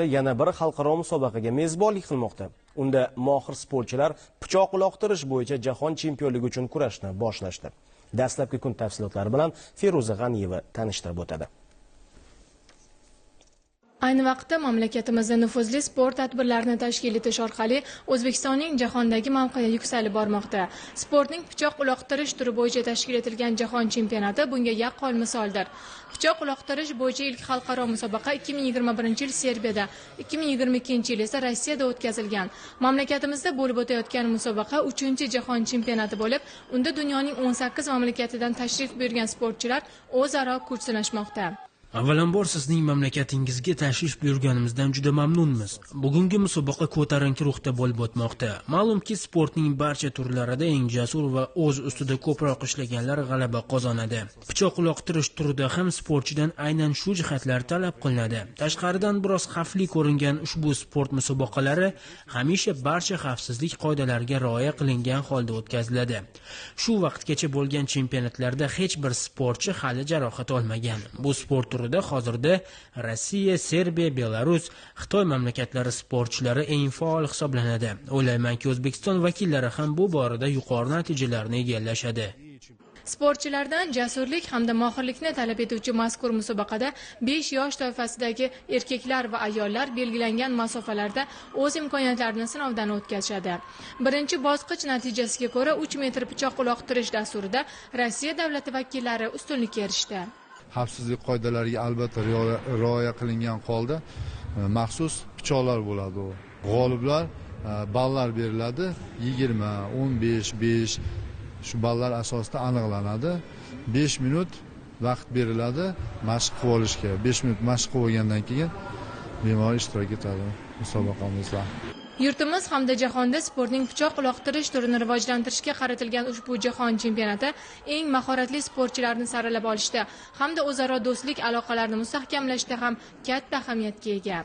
yana bir xalqaro musobaqaga mezbonlik qilmoqda. Unda mohir sportchilar pichoq uloqtirish bo'yicha jahon chempionligi uchun kurashni boshlashdi. Dastlabki kun tafsilotlari bilan Feruza G'aniyeva tanishtirib o'tadi. Ayni vaqtda mamlakatimizda nufuzli sport tadbirlarini tashkil etish orqali O'zbekistonning jahondagi mavqeyi yuksalib bormoqda. Sportning pichoq uloqtirish turi bo'yicha tashkil etilgan jahon chempionati bunga yaqqol misoldir. Pichoq uloqtirish bo'yicha ilk xalqaro musobaqa 2021-yil Serbiyada, 2022-yil esa Rossiyada o'tkazilgan. Mamlakatimizda bo'lib o'tayotgan musobaqa 3-jahon chempionati bo'lib, unda dunyoning 18 mamlakatidan tashrif buyurgan sportchilar o'zaro kuch sinashmoqda. Avvalambor sizning mamlakatingizga tashrif buyurganimizdan juda mamnunmiz. Bugungi musobaqa ko'tarinki ruhda bo'lib o'tmoqda. Ma'lumki, sportning barcha turlarida eng jasur va o'z ustida ko'proq ishlaganlar g'alaba qozonadi. Pichoq uloqtirish turida ham sportchidan aynan shu jihatlar talab qilinadi. Tashqaridan biroz xavfli ko'ringan ushbu sport musobaqalari hamisha barcha xavfsizlik qoidalariga rioya qilingan holda o'tkaziladi. Shu vaqtgacha bo'lgan chempionatlarda hech bir sportchi hali jarohat olmagan. Bu sport hozirda Rossiya, Serbiya, Belarus, Xitoy mamlakatlari sportchilari eng faol hisoblanadi. O'ylaymanki, O'zbekiston vakillari ham bu borada yuqori natijalarni egallashadi. Sportchilardan jasurlik hamda mohirlikni talab etuvchi mazkur musobaqada 5 yosh toifasidagi erkaklar va ayollar belgilangan masofalarda o'z imkoniyatlarini sinovdan o'tkazishadi. Birinchi bosqich natijasiga ko'ra 3 metr pichoq uloqtirish dasturida Rossiya davlati vakillari ustunlikka erishdi. Xavfsizlik qoidalariga albatta rioya qilingan holda maxsus pichoqlar bo'ladi. G'oliblar ballar beriladi. 20, 15, 5 shu ballar asosida aniqlanadi. 5 minut vaqt beriladi mashq qilib olishga. 5 minut mashq qilib olgandan keyin bemalol ishtirok etadi musobaqamizda. Yurtimiz hamda jahonda sportning pichoq uloqtirish turini rivojlantirishga qaratilgan ushbu jahon chempionati eng mahoratli sportchilarni saralab olishda hamda o'zaro do'stlik aloqalarini mustahkamlashda ham katta ahamiyatga ega.